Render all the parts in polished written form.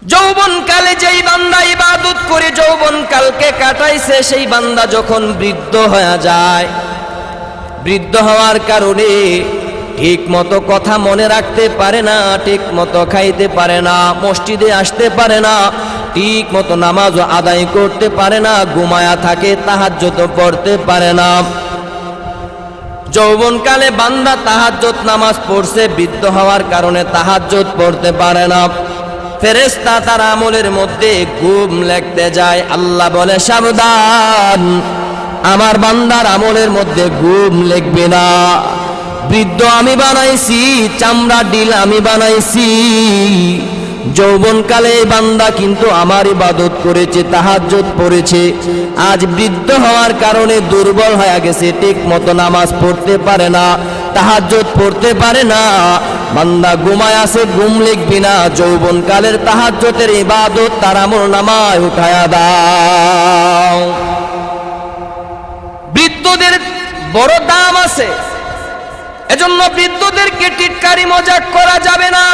যৌবনকালে যেই বান্দা ইবাদত করে যৌবনকালকে কাটাইছে, সেই বান্দা যখন বৃদ্ধ হয়ে যায়, বৃদ্ধ হওয়ার কারণে ঠিক মতো কথা মনে রাখতে পারে না, ঠিক মতো খাইতে পারে না, মসজিদে আসতে পারে না, ঠিক মতো নামাজ আদায় করতে পারে না, ঘুমায়া থাকে, তাহাজ্জুদ পড়তে পারে না। যৌবনকালে বান্দা তাহাজ্জুদ নামাজ পড়ছে, বৃদ্ধ হওয়ার কারণে তাহাজ্জুদ পড়তে পারে না। ফেরেশতা তার আমলের মধ্যে ঘুম লিখতে যায়। আল্লাহ বলে, সাবধান, আমার বান্দার আমলের মধ্যে ঘুম লিখবে না। বৃদ্ধ আমি বানাইছি, চামড়া ডিল আমি বানাইছি। যৌবনকালে এই বান্দা কিন্তু আমার ইবাদত করেছে, তাহাজ্জুদ পড়েছে। আজ বৃদ্ধ হওয়ার কারণে দুর্বল হয়ে গেছে, ঠিক মতো নামাজ পড়তে পারে না, তাহাজ্জুদ পড়তে পারে না। বান্দা ঘুমায় আছে, ঘুম লিখবি না। যৌবনকালের তাহাজ্জুদের ইবাদত তার আমলনামায় উঠায়া দাও। বৃদ্ধদের বড় দাম আছে, এজন্য বৃদ্ধদেরকে টিটকারি মজাক করা যাবে না।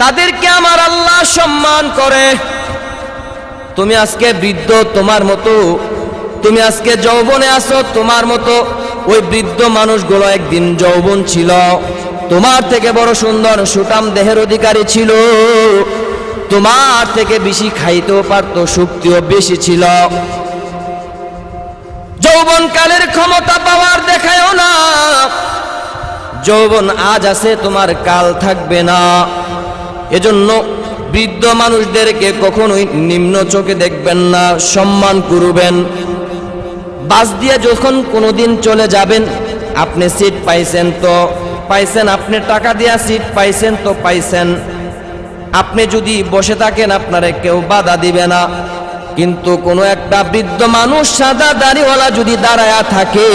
তাদেরকে আমার আল্লাহ সম্মান করে। তুমি আজকে বৃদ্ধ, তোমার মতো, তুমি আজকে যৌবনে আছো, তোমার মতো ওই বৃদ্ধ মানুষগুলো একদিন যৌবন ছিল, তোমার থেকে বড় সুন্দর সুঠাম দেহের অধিকারী ছিল, তোমার থেকে বেশি খাইতেও পারতো, শক্তিও বেশি ছিল। যৌবনকালের ক্ষমতা পাওয়ার দেখায়ও না। যৌবন আজ আছে, তোমার কাল থাকবে না। এজন্য বৃদ্ধ মানুষদেরকে কখনোই নিম্ন চোখে দেখবেন না, সম্মান করবেন। বাস দিয়ে যখন কোনোদিন চলে যাবেন, আপনি সিট পাইছেন তো পাইছেন, আপনি টাকা দিয়া সিট পাইছেন তো পাইছেন। আপনি যদি বসে থাকেন, আপনারে কেউ বাধা দিবে না। কিন্তু কোনো একটা বৃদ্ধ মানুষ সাদা দাড়িওয়ালা যদি দাঁড়ায়া থাকে,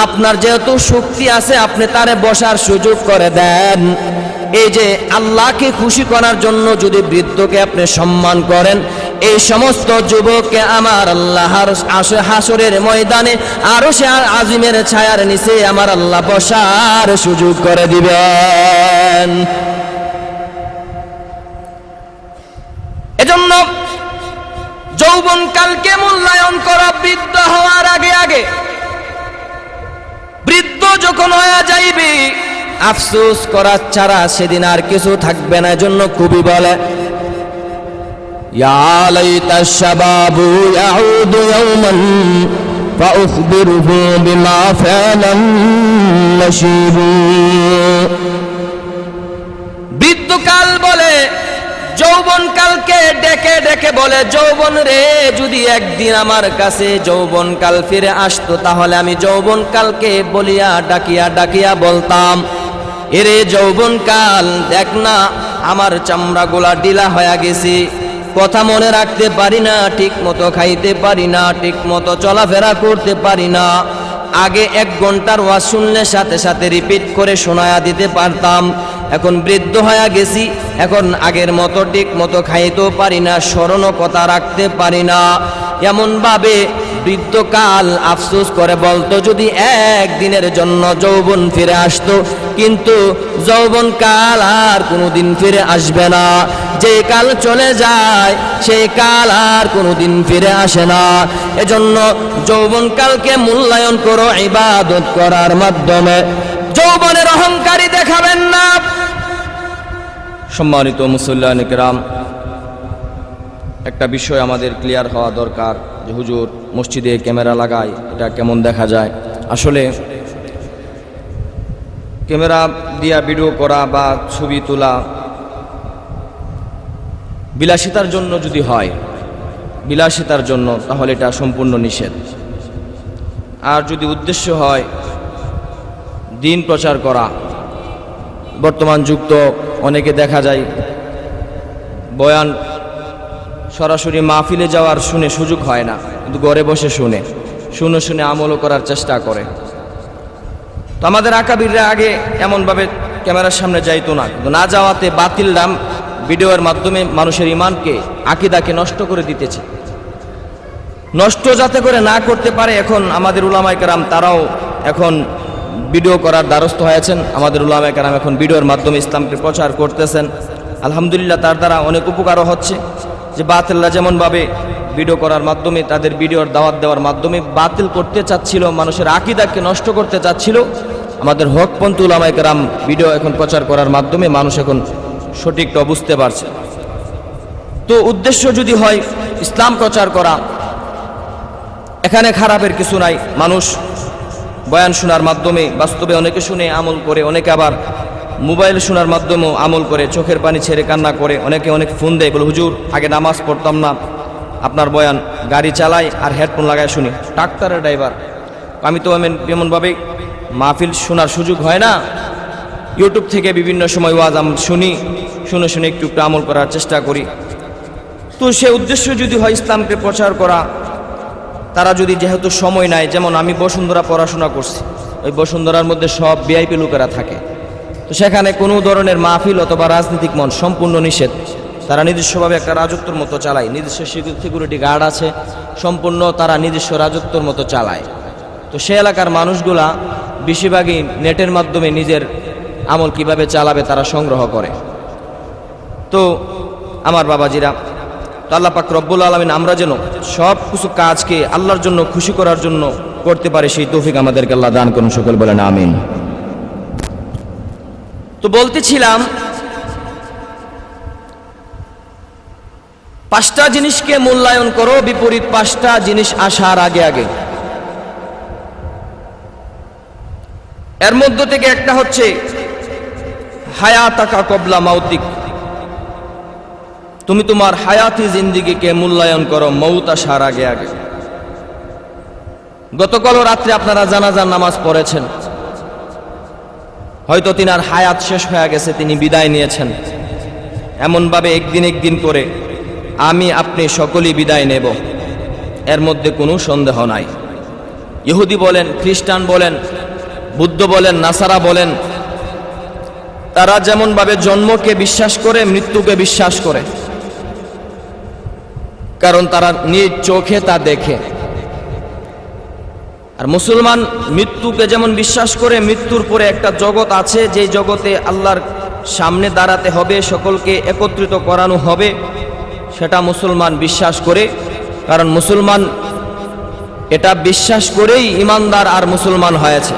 আপনার যেহেতু শক্তি আছে, আপনি তারে বসার সুযোগ করে দেন। এই যে আল্লাহকে খুশি করার জন্য যদি বৃদ্ধকে আপনি সম্মান করেন, এই সমস্ত যুবককে আমার আল্লাহর হাসরের ময়দানে আরশে আজিমের ছায়ার নিচে আমার আল্লাহ বসার সুযোগ করে দিবেন। এজন্য যৌবনকালকে মূল্যায়ন করা, বৃদ্ধ হওয়ার আগে আগে। বৃদ্ধ যখন হয়ে যাইবে, আফসোস করার ছাড়া সেদিন আর কিছু থাকবে না। এজন্য কবি বলে, ইয়া লাইতাশ শাবাবু ইয়াউদু ইয়াওমান ফাউখবিরহু বিমা ফালান নাশিবু। বৃদ্ধকাল বলে, যৌবনকালকে ডেকে ডেকে বলে, যৌবন রে, যদি একদিন আমার কাছে যৌবনকাল ফিরে আসতো, তাহলে আমি যৌবনকালকে বলিয়া ডাকিয়া ডাকিয়া বলতাম, এরে যৌবনকাল, দেখ না আমার চামড়াগুলা ঢিলা হয়ে গেছে, কথা মনে রাখতে পারি না, ঠিক মতো খাইতে পারি না, ঠিক মতো চলাফেরা করতে পারি না। আগে 1 ঘন্টার ওয়াজ শুনলে সাথে সাথে রিপিট করে শোনায়া দিতে পারতাম। এখন বৃদ্ধ হয়ে গেছি, এখন আগের মতো ঠিক মতো খাইতেও পারি না, স্মরণও কথা রাখতে পারি না। এমনভাবে বৃদ্ধকাল আফসোস করে বলতো, যদি একদিনের জন্য যৌবন ফিরে আসতো। কিন্তু যৌবনকাল আর কোনোদিন ফিরে আসবে না। যে কাল চলে যায়, সেই কাল আর কোনোদিন ফিরে আসে না। এজন্য যৌবনকালকে মূল্যায়ন করো ইবাদত করার মাধ্যমে। যৌবনের অহংকারী দেখাবেন না। সম্মানিত মুসল্লিয়ানে কেরাম, একটা বিষয় আমাদের ক্লিয়ার হওয়া দরকার যে হুজুর মসজিদে ক্যামেরা লাগায়, এটা কেমন দেখা যায়? আসলে ক্যামেরা দিয়া ভিডিও করা বা ছবি তোলা বিলাসিতার জন্য যদি হয়, বিলাসিতার জন্য, তাহলে এটা সম্পূর্ণ নিষেধ। আর যদি উদ্দেশ্য হয় দিন প্রচার করা, বর্তমান যুগ তো অনেকে দেখা যায় বয়ান সরাসরি মাহফিলে যাওয়ার শুনে সুযোগ হয় না, কিন্তু ঘরে বসে শুনে আমলও করার চেষ্টা করে। তো আমাদের আকাবিররা আগে এমনভাবে ক্যামেরার সামনে যাইতো না, কিন্তু না যাওয়াতে বাতিল নাম ভিডিওর মাধ্যমে মানুষের ইমানকে, আকীদাকে নষ্ট করে দিতেছে। নষ্ট যাতে করে না করতে পারে, এখন আমাদের উলামায়ে কেরাম তারাও এখন ভিডিও করার দ্বারস্থ হয়েছেন। আমাদের উলামায়ে কেরাম এখন ভিডিওর মাধ্যমে ইসলামকে প্রচার করতেছেন। আলহামদুলিল্লাহ তার দ্বারা অনেক উপকারও হচ্ছে। যে বাতিলরা যেমনভাবে ভিডিও করার মাধ্যমে, তাদের ভিডিওর দাওয়াত দেওয়ার মাধ্যমে বাতিল করতে চাচ্ছিল, মানুষের আকীদাকে নষ্ট করতে চাচ্ছিল, আমাদের হকপন্থী উলামায়ে কেরাম ভিডিও এখন প্রচার করার মাধ্যমে মানুষ এখন সঠিকটা বুঝতে পারছে। তো উদ্দেশ্য যদি হয় ইসলাম প্রচার করা, এখানে খারাপের কিছু নাই। মানুষ বয়ান শোনার মাধ্যমে বাস্তবে অনেকে শুনে আমল করে, অনেকে আবার মোবাইল শোনার মাধ্যমেও আমল করে, চোখের পানি ছেড়ে কান্না করে, অনেকে অনেক ফোন দেয়, বলে হুজুর আগে নামাজ পড়তাম না, আপনার বয়ান গাড়ি চালাই আর হেডফোন লাগায় শুনি, ট্রাক্টরের ড্রাইভার। আমি তো এমনভাবে মাহফিল শোনার সুযোগ হয় না, ইউটিউব থেকে বিভিন্ন সময় ওয়াজ শুনি, শুনে শুনে একটু একটু আমল করার চেষ্টা করি। তো সে উদ্দেশ্য যদি হয় ইসলামকে প্রচার করা, তারা যদি যেহেতু সময় নাই, যেমন আমি বসুন্ধরা পড়াশোনা করছি, ওই বসুন্ধরার মধ্যে সব ভিআইপি লোকেরা থাকে, তো সেখানে কোনো ধরনের মাহফিল অথবা রাজনৈতিক মন সম্পূর্ণ নিষেধ। তারা নিজস্বভাবে একটা রাজত্বর মতো চালায়, নিজস্ব সিকিউরিটি গার্ড আছে, সম্পূর্ণ তারা নিজস্ব রাজত্বর মতো চালায়। তো সে এলাকার মানুষগুলা বেশিরভাগই নেটের মাধ্যমে নিজের আমল কিভাবে চালাবে তারা সংগ্রহ করে। তো আমার বাবাজিরা, তো আল্লাহ পাক রব্বুল আলামিন আমরা যেন সব কিছু কাজকে আল্লাহর জন্য খুশি করার জন্য করতে পারে, সেই তৌফিক আমাদেরকে আল্লাহ দান করুন, সকল বলেন আমিন। তো বলতেছিলাম, 5টা জিনিসকে মূল্যায়ন করো, বিপরীত 5টা জিনিস আসার আগে আগে। এর মধ্য থেকে একটা হচ্ছে হায়াতাকা কবলা মাউতিক। তুমি তোমার হায়াতি জিন্দিগিকে মূল্যায়ন করো মৌত আসার আগে আগে। গতকাল রাত্রে আপনারা জানাজার নামাজ পড়েছেন, হয়তো তিনার হায়াত শেষ হয়ে গেছে, তিনি বিদায় নিয়েছেন। এমনভাবে একদিন করে আমি আপনি সকলেই বিদায় নেব, এর মধ্যে কোনো সন্দেহ নাই। ইহুদি বলেন, খ্রিস্টান বলেন, বুদ্ধ বলেন, নাসারা বলেন, তারা যেমনভাবে জন্মকে বিশ্বাস করে, মৃত্যুকে বিশ্বাস করে, কারণ তারা নিজ চোখে তা দেখে। আর মুসলমান মৃত্যুকে যেমন বিশ্বাস করে, মৃত্যুর পরে একটা জগৎ আছে, যে জগতে আল্লাহর সামনে দাঁড়াতে হবে, সকলকে একত্রিত করানো হবে, সেটা মুসলমান বিশ্বাস করে। কারণ মুসলমান এটা বিশ্বাস করেই ইমানদার আর মুসলমান হয়েছে।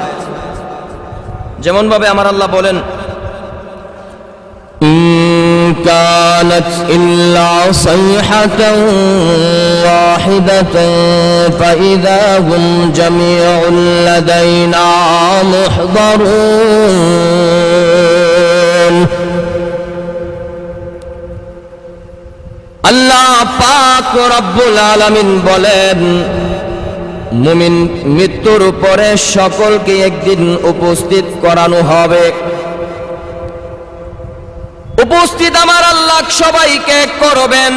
যেমনভাবে আমার আল্লাহ বলেন, كانت إلا صيحة واحدة فإذا هم جميع لدينا محضرون। আল্লাহ পাক রব্বুল আলামিন বলেন, মুমিন মৃত্যুর পরে সকলকে একদিন উপস্থিত করানো হবে। উপস্থিত আমার আল্লাহ সবাইকে করবেন।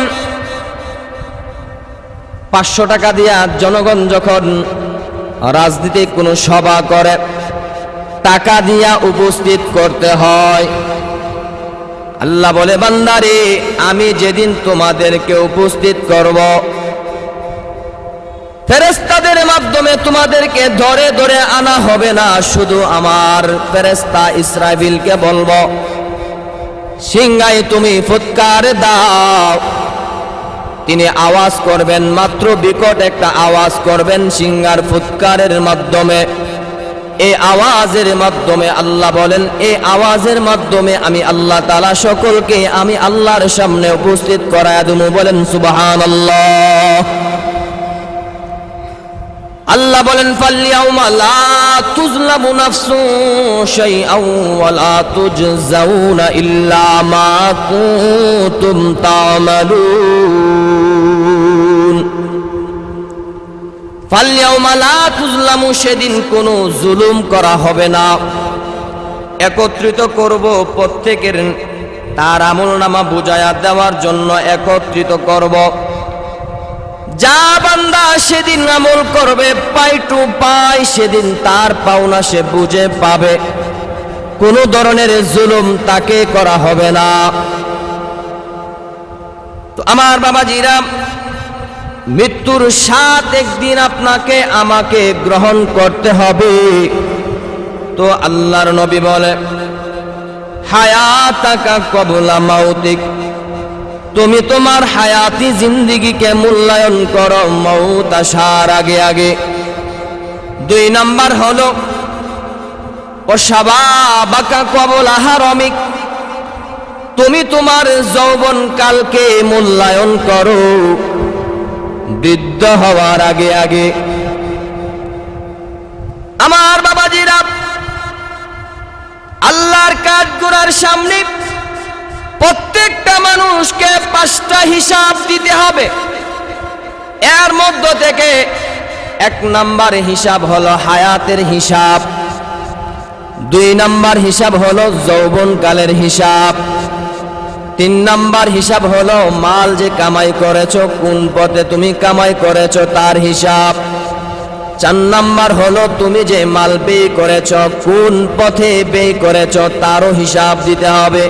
500 টাকা দিয়া জনগণ যখন রাজনীতিক কোনো সভা করে, টাকা দিয়া উপস্থিত করতে হয়। আল্লাহ বলে, বান্দারে আমি যেদিন তোমাদেরকে উপস্থিত করব, ফেরেশতাদের মাধ্যমে তোমাদেরকে ধরে ধরে আনা হবে না, শুধু আমার ফেরেশতা ইসরাফিলকে বলবো, সিংহায় তুমি ফুৎকার দাও। তিনি আওয়াজ করবেন, মাত্র বিকট একটা আওয়াজ করবেন সিংহার ফুৎকারের মাধ্যমে। এই আওয়াজের মাধ্যমে আল্লাহ বলেন, এই আওয়াজের মাধ্যমে আমি আল্লাহ তাআলা সকলকে আমি আল্লাহর সামনে উপস্থিত করায় দেব। বলেন সুবহানাল্লাহ। আল্লাহ বলেন, ফালইয়াউমা লা তুযলামু নাফসুন শাইআন ওয়া লা তুজজাউনা ইল্লা মা কুনতুম তা'মালুন। ফালইয়াউমা লা তুযলামু, সেদিন কোনো জুলুম করা হবে না। একত্রিত করব, প্রত্যেকের তার আমলনামা বুঝায়া দেওয়ার জন্য একত্রিত করব। যা বান্দা সেদিন আমল করবে পাই টু পাই, সেদিন তার পাওনা সে বুঝে পাবে, কোনো ধরনের জুলুম তাকে করা হবে না। তো আমার বাবাজিরা, মৃত্যুর স্বাদ একদিন আপনাকে আমাকে গ্রহণ করতে হবে। তো আল্লাহর নবী বলে, হায়াতাকা কবলা মাউতিক, তুমি তোমার হায়াতি জিন্দিগিকে মূল্যায়ন করো মউত আসার আগে আগে। 2 নাম্বার হলো ও শাবাবাকা কবলা হারামিক, তুমি তোমার যৌবন কালকে মূল্যায়ন করো বৃদ্ধ হওয়ার আগে আগে। আমার বাবাজিরা, আল্লাহর কাঠগড়ার সামনে প্রত্যেকটা মানুষকে 5টা হিসাব দিতে হবে। এর মধ্য থেকে 1 নাম্বার হিসাব হলো হায়াতের হিসাব, 2 নাম্বার হিসাব হলো যৌবনকালের হিসাব, 3 নাম্বার হিসাব হলো মাল যে কামাই করেছো, কোন পথে তুমি কামাই করেছো তার হিসাব, 4 নাম্বার হলো তুমি যে মাল ব্যয় করেছো কোন পথে ব্যয় করেছো তারও হিসাব দিতে হবে।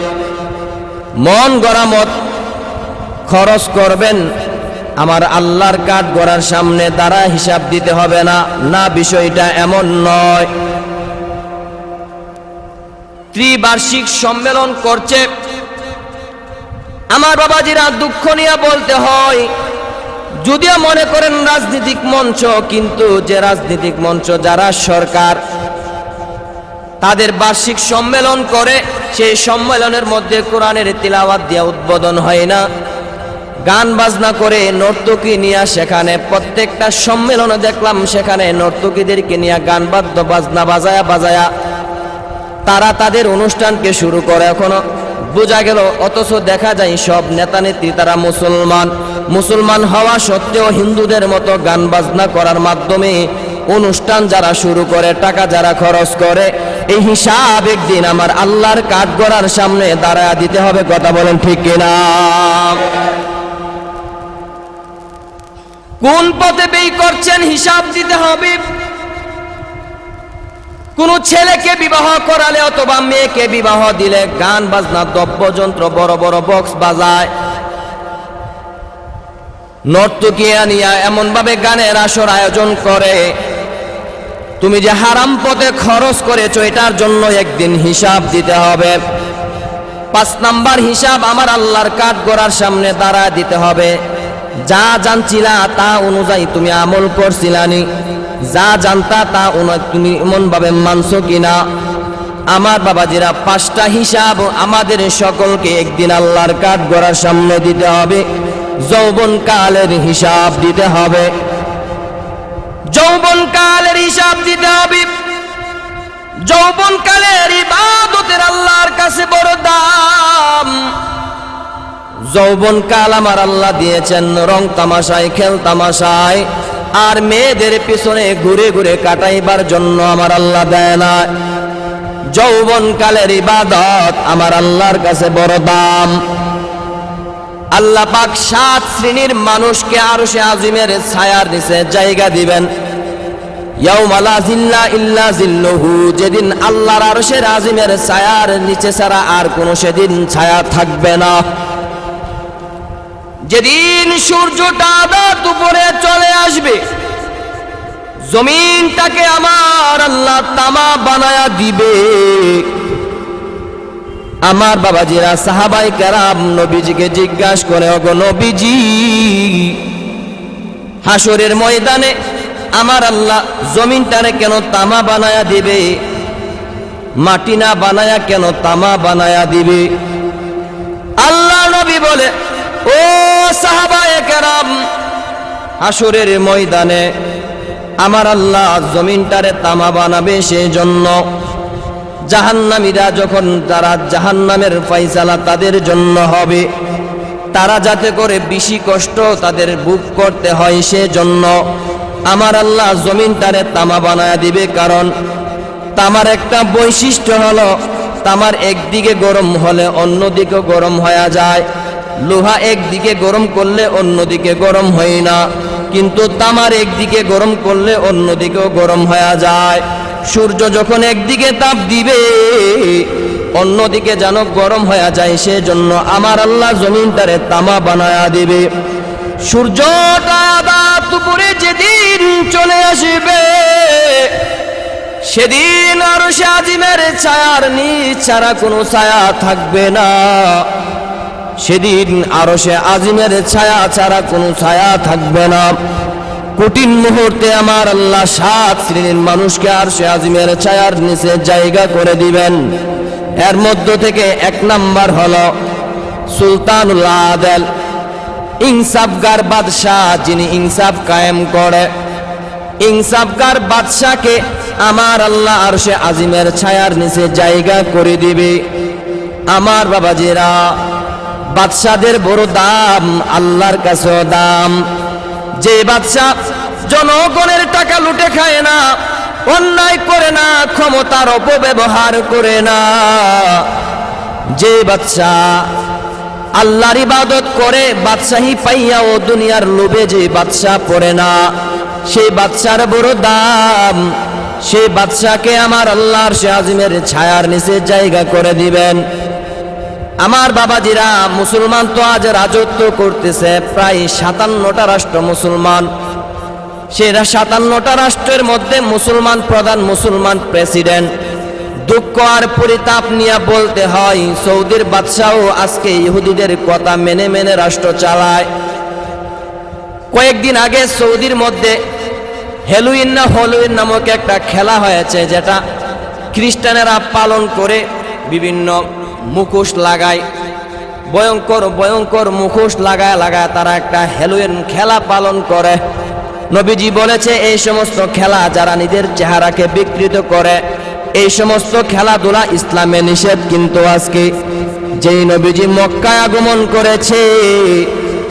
মন গড়া মত খরচ করবেন, আমার আল্লাহর কাঠ গড়ার সামনে দ্বারা হিসাব দিতে হবে না, না বিষয়টা এমন নয়। ত্রিবার্ষিক সম্মেলন করছে, আমার বাবাজিরা দুঃখ নিয়ে বলতে হয়, যদিও মনে করেন রাজনৈতিক মঞ্চ, কিন্তু যে রাজনৈতিক মঞ্চ যারা সরকার তাদের বার্ষিক সম্মেলন করে, সেই সম্মেলনের মধ্যে কোরআনের তিলাওয়াত দিয়ে উদ্বোধন হয় না, গান বাজনা করে নর্তকী নিয়ে সেখানে প্রত্যেকটা সম্মেলনে দেখলাম সেখানে নর্তকীদেরকে নিয়ে গান বাদ্য বাজনা বাজায়া বাজায়া তারা তাদের অনুষ্ঠানকে শুরু করে। এখনো বোঝা গেল, অথচ দেখা যায় সব নেতা নেত্রী তারা মুসলমান হওয়া সত্ত্বেও হিন্দুদের মতো গান বাজনা করার মাধ্যমে অনুষ্ঠান যারা শুরু করে, টাকা যারা খরচ করে, এই হিসাব একদিন আমার আল্লাহর কাঠগড়ার সামনে দাঁড়ায় দিতে হবে। কথা বলেন ঠিক কিনা? কোন পথে ব্যয় করছেন হিসাব দিতে হবে। কোন ছেলেকে বিবাহ করালে অথবা মেয়েকে বিবাহ দিলে গান বাজনা দ্রব্যযন্ত্র বড় বড় বক্স বাজায়, নর্তকী আনিয়া এমন ভাবে গানের আসর আয়োজন করে, তুমি যে হারাম পথে খরচ করেছো এটার জন্য একদিন হিসাব দিতে হবে। 5 নাম্বার হিসাব আমার আল্লাহর কাঠগড়ার সামনে দাঁড়ায় দিতে হবে। যা জানছিলা তা অনুযায়ী তুমি আমল করছিলানি, যা জানতা তা তুমি এমন ভাবে মানছো কিনা। আমার বাবাজিরা 5টা হিসাব আমাদের সকলকে একদিন আল্লাহর কাঠগড়ার সামনে দিতে হবে। যৌবনকালের হিসাব দিতে হবে, যৌবনকালের হিসাব দিতে হবে। যৌবনকালের ইবাদতের আল্লাহর কাছে বড় দাম। যৌবনকাল আমার আল্লাহ দিয়েছেন রং তামাশায়, খেল তামাশায়, আর মেয়েদের পিছনে ঘুরে ঘুরে কাটাইবার জন্য আমার আল্লাহ দেয় না। যৌবনকালের ইবাদত আমার আল্লাহর কাছে বড় দাম। আল্লাহ পাক 7 শ্রেণীর মানুষকে আরশে আজিমের ছায়ার নিচে জায়গা দিবেন। ইয়াউমা লা জিল্লা ইল্লা জিল্লুহু, যেদিন আল্লাহর আরশের আজিমের ছায়ার নিচে ছাড়া আর কোনো সেদিন ছায়া থাকবে না। যেদিন সূর্যটা দুপুরে চলে আসবে, জমিনটাকে আমার আল্লাহ তামা বানায়া দিবে। আমার বাবাজিরা সাহাবায়ে কেরাম নবীজিকে জিজ্ঞাসা করে, ওগো নবীজি, হাসরের ময়দানে আমার আল্লাহ জমিনটারে কেন তামা বানায়া দিবে, মাটি না বানায়া কেন তামা বানায়া দিবে? আল্লাহ নবী বলে, ও সাহাবায়ে কেরাম, হাসরের ময়দানে আমার আল্লাহ জমিনটারে তামা বানাবে সেই জন্য জাহান্নামীরা যখন তারা জাহান্নামের ফয়সালা তাদের জন্য হবে, তারা যাতে করে বেশি কষ্ট তাদের ভোগ করতে হয় সেজন্য আমার আল্লাহ জমিনটারে তামা বানায়া দিবে। কারণ তামার একটা বৈশিষ্ট্য হলো, তামার একদিকে গরম হলে অন্যদিকে গরম হয়ে যায়। লোহা একদিকে গরম করলে অন্যদিকে গরম হয় না, কিন্তু তামার একদিকে গরম করলে অন্যদিকেও গরম হয়ে যায়। সূর্য যখন একদিকে তাপ দিবে অন্যদিকে যেন গরম হয়ে যায়, সেজন্য আমার আল্লাহ জমিনটারে তামা বানায়া দিবে। সূর্যটা দুপুরে যেদিন চলে আসবে সেদিন আরশে আজিমের ছায়ার নিচ ছাড়া কোনো ছায়া থাকবে না। সেদিন আরশে আজিমের ছায়া ছাড়া কোনো ছায়া থাকবে না। কঠিন মুহূর্তে আমার আল্লাহ 7 শ্রেণীর মানুষকে আরশে আজিমের ছায়ার নিচে জায়গা করে দিবেন। এর মধ্য থেকে 1 নাম্বার হলো সুলতানুল আদেল, ইনসাফগার বাদশাহ, যিনি ইনসাফ কায়েম করে। ইনসাফগার বাদশাকে আমার আল্লাহ আরশে আজিমের ছায়ার নিচে জায়গা করে দিবে। আমার বাবাজিরা, বাদশাদের বড় দাম, আল্লাহর কাছেও দাম। যে বাদশাহ জনগণের টাকা লুটে খায় না, অন্যায় করে না, ক্ষমতার অপব্যবহার করে না, যে বাদশাহ আল্লাহর ইবাদত করে, বাদশাহী পাইয়াও দুনিয়ার লোভে যে বাদশাহ পড়ে না, সেই বাদশার বড় দাম। সেই বাদশাকে আমার আল্লাহর আরশে আজিমের ছায়ার নিচে জায়গা করে দিবেন। আমার বাবাজিরা, মুসলমান তো আজ রাজত্ব করতেছে প্রায় 57টা রাষ্ট্র মুসলমান। সেরা 57টা রাষ্ট্রের মধ্যে মুসলমান প্রধান, মুসলমান প্রেসিডেন্ট। দুঃখ আর পরিতাপ নিয়ে বলতে হয়, সৌদির বাদশাও আজকে ইহুদিদের কথা মেনে মেনে রাষ্ট্র চালায়। কয়েকদিন আগে সৌদির মধ্যে হ্যালোউইন নামক একটা খেলা হয়েছে, যেটা খ্রিস্টানেরা পালন করে, বিভিন্ন মুখোশ লাগায়, ভয়ঙ্কর ভয়ঙ্কর মুখোশ লাগায় তারা একটা হ্যালোউইন খেলা পালন করে। নবীজি বলেছে, এই সমস্ত খেলা যারা নিজের চেহারাকে বিকৃত করে, এই সমস্ত খেলাধুলা ইসলামে নিষেধ। কিন্তু আজকে যেই নবীজি মক্কায় আগমন করেছে,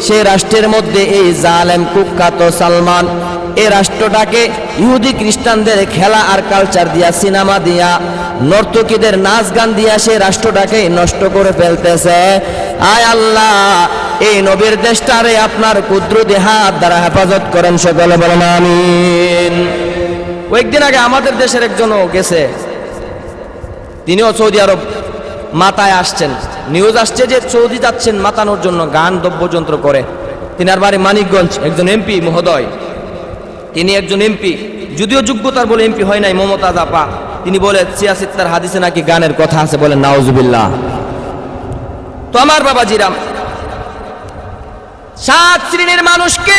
সে রাষ্ট্রের মধ্যে এই জালেম কুখ্যাত সালমান এই রাষ্ট্রটাকে ইহুদি খ্রিস্টানদের খেলা আর কালচার দিয়া, সিনেমা দিয়া, নর্তকীদের নাচ গান দিয়া সে রাষ্ট্রটাকে নষ্ট করে ফেলতেছে। আয় আল্লাহ, এই নবীর দেশটারে আপনার কুদরতি হাত দ্বারা হেফাজত করেন, সকলে বলেন আমিন। কয়েকদিন আগে আমাদের দেশের একজনও গেছে, তিনিও সৌদি আরব মাতায় আসছেন। নিউজ আসছে যে সৌদি যাচ্ছেন মাতানোর জন্য, গান দ্রব্যযন্ত্র করে। তিনার বাড়ি মানিকগঞ্জ। একজন এমপি মহোদয়, তিনি একজন এমপি, যদিও যোগ্যতার বলে এমপি হয় নাই, মমতাজ আপা, তিনি বলে সিয়াসিত্তার হাদিসে নাকি গানের কথা আছে, বলেন নাউজুবিল্লাহ। তো আমার বাবাজিরাম, 7 শ্রেণীর মানুষকে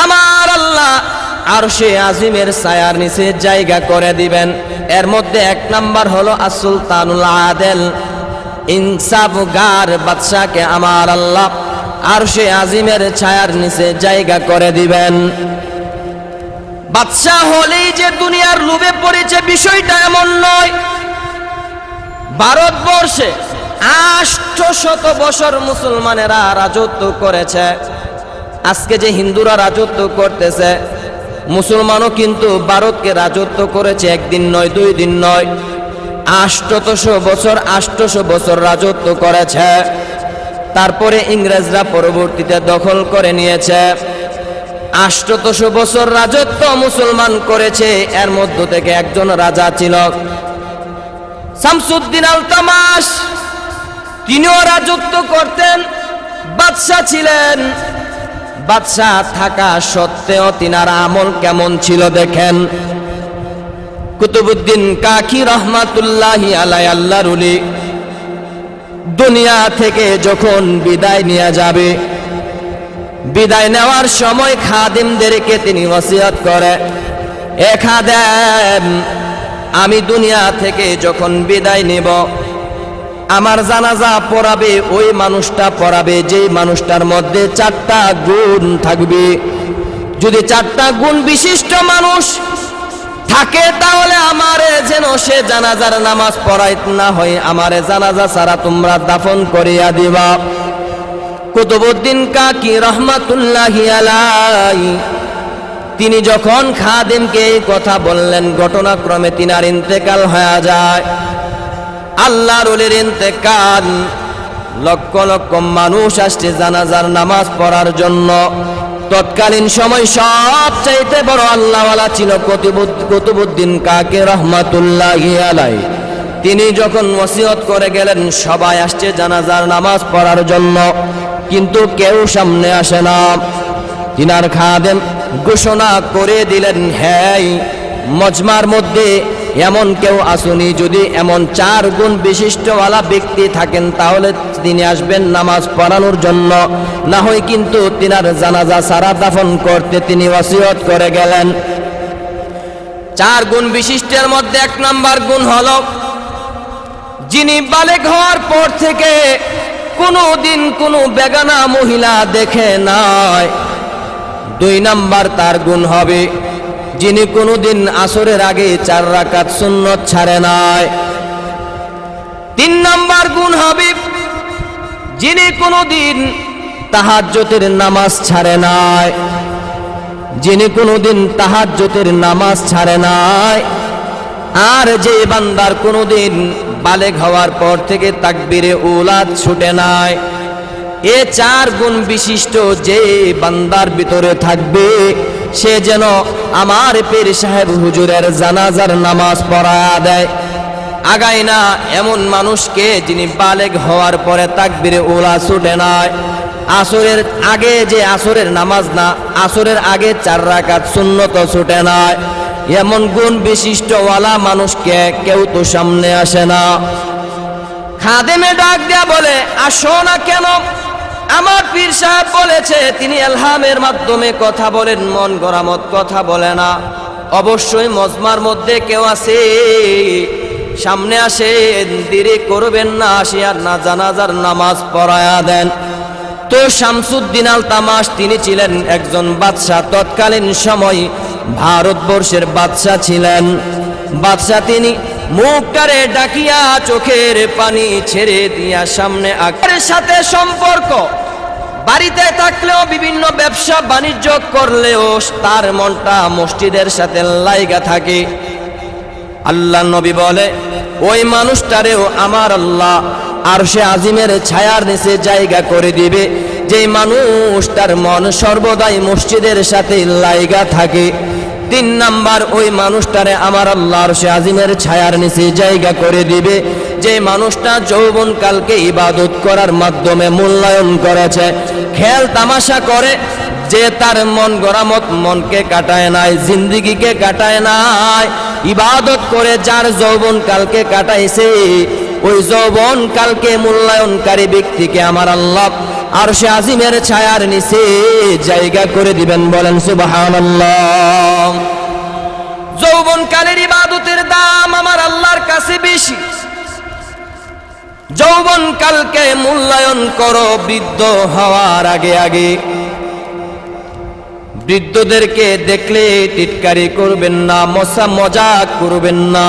আমার আল্লাহ আরশে আজিমের ছায়ার নিচে জায়গা করে দিবেন। এর মধ্যে 1 নাম্বার হলো আসুলতানুল আদেল, ইনসাফগার বাদশাকে আমার আল্লাহ আরশে আজিমের ছায়ার নিচে জায়গা করে দিবেন। বাদশা হলেই যে দুনিয়ার লোভে পড়েছে, বিষয়টা এমন নয়। ভারতবর্ষে 800 বছর মুসলমানেরা রাজত্ব করেছে। আজকে যে হিন্দুরা রাজত্ব করতেছে, মুসলমানও কিন্তু ভারতকে রাজত্ব করেছে, একদিন নয়, 2 দিন নয়, 800 বছর রাজত্ব করেছে। তারপরে ইংরেজরা পরবর্তীতে দখল করে নিয়েছে। 800 বছর রাজত্ব মুসলমান করেছে। এর মধ্য থেকে একজন রাজা ছিল শামসুদ্দিন আলতামাশ, তিনিও রাজত্ব করতেন, বাদশা ছিলেন। বাদশা থাকা সত্ত্বেও তিনার আমল কেমন ছিল দেখেন। কুতুবউদ্দিন কাকি রহমাতুল্লাহি আলাইহি, আল্লাহর ওলি, দুনিয়া থেকে যখন বিদায় নিয়ে যাবে, বিদায় নেওয়ার সময় খাদিমদেরকে তিনি ওসিয়ত করে, এ খাদেম, আমি দুনিয়া থেকে যখন বিদায় নিব, আমার জানাজা পড়াবে ওই মানুষটা পড়াবে যেই মানুষটার মধ্যে 4টা গুণ থাকবে। যদি 4টা গুণ বিশিষ্ট মানুষ থাকে, তাহলে আমারে যেন সে জানাজার নামাজ পড়াইতে না হয়, আমারে জানাজা ছাড়া তোমরা দাফন করিয়া দিবা। কুতুবউদ্দিন কাকি রহমাতুল্লাহি আলাইহি, তিনি যখন খাদিমকে এই কথা বললেন, ঘটনাক্রমে তিনার ইন্তেকাল হয়ে যায়। আল্লাহর ওলির ইন্তেকাল, লক্ষ লক্ষ মানুষ আসছে জানাজার নামাজ পড়ার জন্য। তৎকালীন সময় সবচাইতে বড় আল্লাহওয়ালা ছিল কুতুবউদ্দিন কাকি রহমাতুল্লাহি আলাইহি। তিনি যখন ওসিয়ত করে গেলেন, সবাই আসছে জানাজার নামাজ পড়ার জন্য, কিন্তু কেউ সামনে আসে না। তিনার খাদেম ঘোষণা করে দিলেন, হ্যাঁ, মজমার মধ্যে এমন কেউ আসুনি, যদি এমন 4 গুণ বিশিষ্টওয়ালা ব্যক্তি থাকেন তাহলে তিনি আসবেন নামাজ পড়ানোর জন্য, না হয় কিন্তু তিনার জানাজা সারা দাফন করতে তিনি ওসিয়ত করে গেলেন। 4 গুণ বিশিষ্টের মধ্যে 1 নাম্বার গুণ হলো যিনি বালেগ হওয়ার পর থেকে কোনো দিন কোনো বেগানা মহিলা দেখে নাই। 2 নাম্বার তার গুণ হবে যিনি কোনোদিন আসরের আগে 4 রাকাত সুন্নত ছাড়ে নাই। 3 নাম্বার গুণ হবে যিনি কোনোদিন তাহাজ্জুদের নামাজ ছাড়ে নাই, যিনি কোনোদিন তাহাজ্জুদের নামাজ ছাড়ে নাই। আর যে বান্দার কোনোদিন বালেগ হওয়ার পর থেকে তাকবীরে উলা ছুটে নাই, এ 4 গুণ বিশিষ্ট যে বান্দার ভিতরে থাকবে সে যেন আমার পীর সাহেব হুজুরের জানাজার নামাজ পড়ায়া দেয়। আগায় না এমন মানুষকে যিনি বালেগ হওয়ার পরে তাকবীরে উলা ছুটে নাই, আসরের আগে যে আসরের নামাজ না, আসরের আগে 4 রাকাত সুন্নত ছুটে নাই, এমন গুণ বিশিষ্টওয়ালা মানুষকে কেউ তো সামনে আসে না। খাদেমে ডাক দেয়া বলে, আসো না কেন? আমার পীর সাহেব বলেছে তিনি এলহামের মাধ্যমে কথা বলেন, মন গরামত কথা বলে না। অবশ্যই মজমার মধ্যে কেউ আছে, সামনে আসেন, দেরি করবেন না, আসিয়ার না জানাজার নামাজ পড়ায়া দেন। তো শামসুদ্দিন আল তামাশ তিনি ছিলেন একজন বাদশাহ, তৎকালীন সময় ভারতবর্ষের বাদশাহ ছিলেন। বাদশাহ তিনি মুখটারে ডাকিয়া চোখের পানি ছেড়ে দিয়া সামনে আগের সাথে সম্পর্ক, বাড়িতে থাকলেও বিভিন্ন ব্যবসা বাণিজ্য করলেও তার মনটা মসজিদের সাথে লাইগা থাকে। আল্লাহ নবী বলে ওই মানুষটারেও আমার আল্লাহ আরশে আজিমের ছায়ার নিচে জায়গা করে দিবে, যেই মানুষটার মন সর্বদাই মসজিদের সাথে লাইগা থাকে। 3 নাম্বার ওই মানুষটারে আমার আল্লাহ আরশে আজিমের ছায়ার নিচে জায়গা করে দিবে যে মানুষটা যৌবনকালকে ইবাদত করার মাধ্যমে মূল্যায়ন করেছে, খেল তামাশা করে, যে তার মন গরামত মনকে কাটায় নাই, জিন্দিগিকে কাটায় নাই, ইবাদত করে যার যৌবনকালকে কাটাইছে, ওই যৌবনকালকে মূল্যায়নকারী ব্যক্তিকে আমার আল্লাহ আরশে আজিমের ছায়ার নিচে জায়গা করে দিবেন। বলেন সুবহানাল্লাহ। যৌবনকালের ইবাদতের দাম আমার আল্লাহর কাছে বেশি। যৌবনকালকে মূল্যায়ন করো বৃদ্ধ হওয়ার আগে আগে। বৃদ্ধদেরকে দেখলে টিটকারি করবেন না, মজাক করবেন না,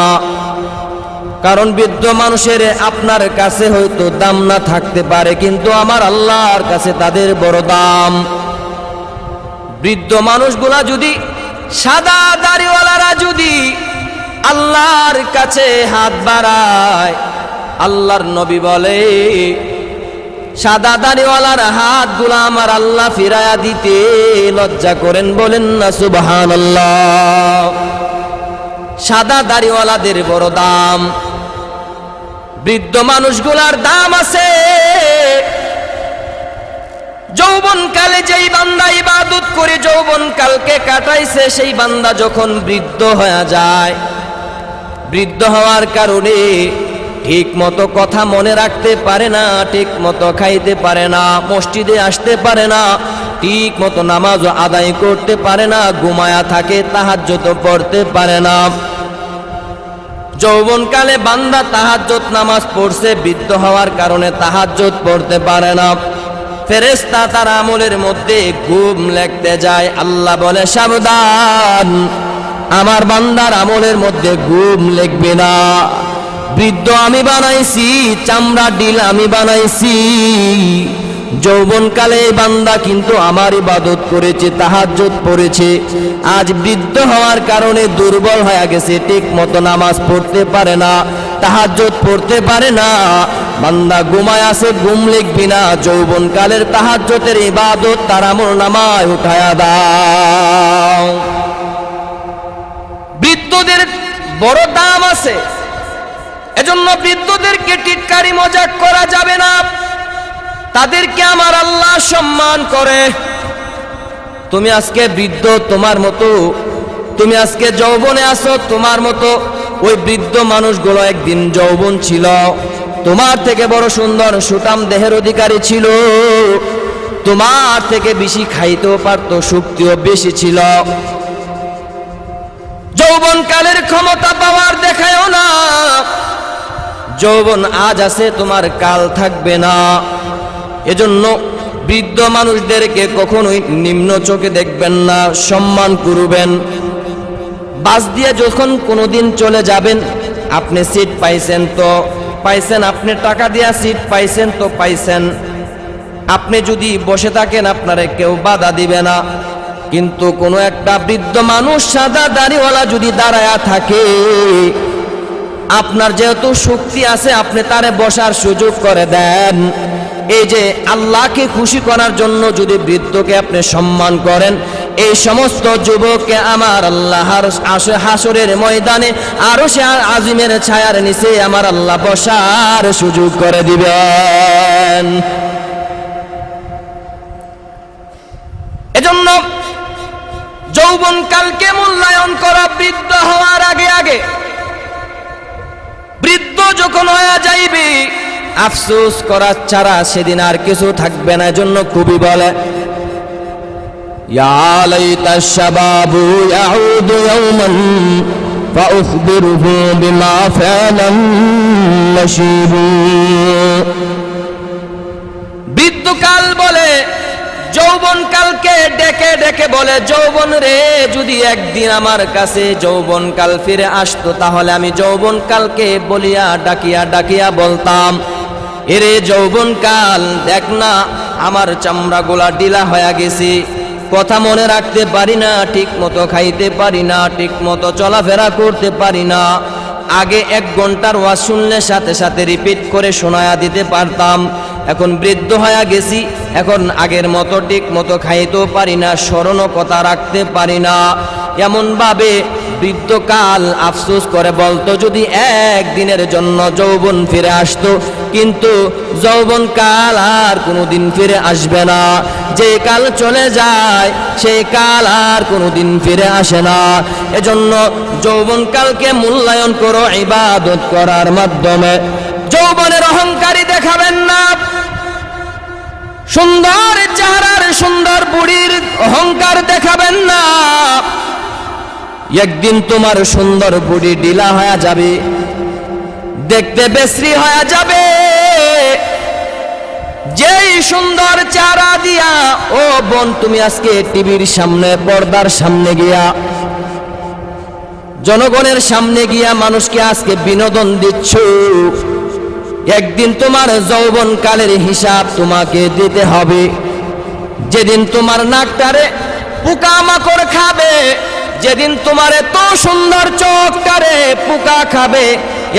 কারণ বৃদ্ধ মানুষের আপনার কাছে হয়তো দাম না থাকতে পারে, কিন্তু আমার আল্লাহর কাছে তাদের বড় দাম। বৃদ্ধ মানুষগুলা যদি, সাদা দাড়িওয়ালারা যদি আল্লাহর কাছে হাত বাড়ায়, আল্লাহর নবী বলে সাদা দাড়িওয়ালার হাতগুলা আমার আল্লাহ ফিরায়া দিতে লজ্জা করেন। বলেন না সুবহানাল্লাহ। সাদা দাড়িওয়ালাদের বড় দাম, বৃদ্ধ মানুষগুলার দাম আছে। যৌবনকালে যেই বান্দা ইবাদত করে যৌবনকালকে কাটাইছে, সেই বান্দা যখন বৃদ্ধ হয়ে যায়, বৃদ্ধ হওয়ার কারণে ঠিক মতো কথা মনে রাখতে পারে না, ঠিক মতো খাইতে পারে না, মসজিদে আসতে পারে না, ঠিক মতো নামাজ আদায় করতে পারে না, ঘুমায়া থাকে, তাহাজ্জুদ পড়তে পারে না। যৌবনকালে বান্দা তাহাজ্জুদ নামাজ পড়ছে, বৃদ্ধ হওয়ার কারণে তাহাজ্জুদ পড়তে পারে না। ফেরেশতা তার আমলের মধ্যে ঘুম লিখতে যায়। আল্লাহ বলে সাবধান, আমার বান্দার আমলের মধ্যে ঘুম লিখবে না। বৃদ্ধ আমি বানাইছি, চামড়া ডিল আমি বানাইছি। যৌবনকালে বান্দা কিন্তু আমার ইবাদত করেছে, তাহাজ্জুদ পড়েছে, আজ বৃদ্ধ হওয়ার কারণে দুর্বল হয়ে গেছে, ঠিক মতো নামাজ পড়তে পারে না, তাহাজ্জুদ পড়তে পারে না। বান্দা ঘুমায় আছে, ঘুম লিখবি না। যৌবনকালের তাহাজ্জুদের ইবাদত তার আমলনামায় উঠায়া দাও। বৃদ্ধদের বড় দাম আছে, এজন্য বৃদ্ধদেরকে টিটকারি মজাক করা যাবে না। তাদেরকে আমার আল্লাহ সম্মান করে। তুমি আজকে বৃদ্ধ, তোমার মতো তুমি আজকে যৌবনে আছো, তোমার মতো ওই বৃদ্ধ মানুষগুলো একদিন যৌবন ছিল, তোমার থেকে বড় সুন্দর সুঠাম দেহের অধিকারী ছিল, তোমার থেকে বেশি খাইতেও পারত, শক্তিও বেশি ছিল। যৌবন কালের ক্ষমতা পাওয়ার দেখায়ও না। যৌবন আজ আছে, তোমার কাল থাকবে না। এজন্য বৃদ্ধ মানুষদেরকে কখনোই নিম্ন চোখে দেখবেন না, সম্মান করবেন। বাস দিয়ে যখন কোনোদিন চলে যাবেন, আপনি সিট পাইছেন তো পাইছেন, আপনি টাকা দিয়া সিট পাইছেন তো পাইছেন। আপনি যদি বসে থাকেন আপনারে কেউ বাধা দিবে না, কিন্তু কোনো একটা বৃদ্ধ মানুষ সাদা দাড়িওয়ালা যদি দাঁড়ায়া থাকে, আপনার যেহেতু শক্তি আছে আপনি তারে বসার সুযোগ করে দেন। এই যে আল্লাহকে খুশি করার জন্য যদি বৃদ্ধকে আপনি সম্মান করেন, এই সমস্ত যুবককে আমার আল্লাহর হাসরের ময়দানে আরশে আজিমের ছায়ার নিচে আমার আল্লাহ বসার সুযোগ করে দিবেন। এজন্য যৌবনকালকে মূল্যায়ন করা, বৃদ্ধ হওয়ার আগে আগে। বৃদ্ধ যখন হয়ে যাইবে, আফসোস করার ছাড়া সেদিন আর কিছু থাকবে না। এজন্য কবি বলে, ইয়া লাইতাশ শাবাবু ইয়াউদু ইয়াওমান ফাউখবিরুহু বিমা ফালাম নাশিবু। বৃদ্ধকাল বলে, যৌবনকালকে ডেকে ডেকে বলে, যৌবন রে যদি একদিন আমার কাছে যৌবনকাল ফিরে আসতো, তাহলে আমি যৌবনকালকে বলিয়া ডাকিয়া ডাকিয়া বলতাম, এরে যৌবনকাল দেখ না আমার চামড়াগুলা ঢিলা হয়ে গেছে, কথা মনে রাখতে পারি না, ঠিক মতো খাইতে পারি না, ঠিক মতো চলাফেরা করতে পারি না। আগে 1 ঘন্টার ওয়াজ শুনলে সাথে সাথে রিপিট করে শোনায়া দিতে পারতাম। এখন বৃদ্ধ হয়ে গেছি, এখন আগের মতো ঠিক মতো খাইতেও পারি না, স্মরণও কথা রাখতে পারি না। এমনভাবে বৃদ্ধকাল আফসোস করে বলতো, যদি একদিনের জন্য যৌবন ফিরে আসতো। কিন্তু যৌবনকাল আর কোনোদিন ফিরে আসবে না। যে কাল চলে যায় সেই কাল আর কোনোদিন ফিরে আসে না। এজন্য যৌবনকালকে মূল্যায়ন করো ইবাদত করার মাধ্যমে। যৌবনের অহংকারী দেখাবেন না, সুন্দর চেহারার সুন্দর বুড়ির অহংকার দেখাবেন না। একদিন তোমার সুন্দর বুড়ি ঢিলা হয়ে যাবে, দেখতে বিশ্রী হয়ে যাবে। যেই সুন্দর চেহারা দিয়া, ও বোন তুমি আজকে টিভির সামনে, পর্দার সামনে গিয়া, জনগণের সামনে গিয়া মানুষকে আজকে বিনোদন দিচ্ছ, একদিন তোমার যৌবনকালের হিসাব তোমাকে দিতে হবে। যেদিন তোমার নাকটারে পোকামাকড় খাবে, যেদিন তোমার এত সুন্দর চোখটারে পোকা খাবে,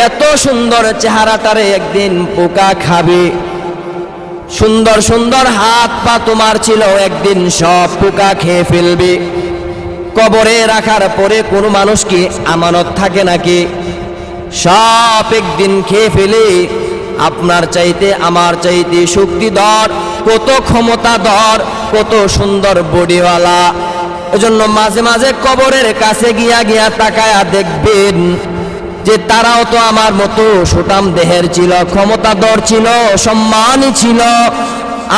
এত সুন্দর চেহারাটারে একদিন পোকা খাবে। সুন্দর সুন্দর হাত পা তোমার ছিল, একদিন সব পোকা খেয়ে ফেলবে। কবরে রাখার পরে কোনো মানুষ কি আমানত থাকে নাকি? সব একদিন খেয়ে ফেলে। আপনার চাইতে আমার চাইতে শক্তিধর, কত ক্ষমতাধর, কত সুন্দর বডিওয়ালা। এজন্য মাঝে মাঝে কবরের কাছে গিয়া গিয়া তাকায়া দেখবেন যে তারাও তো আমার মতো সুঠাম দেহের ছিল, ক্ষমতাধর ছিল, সম্মানী ছিল।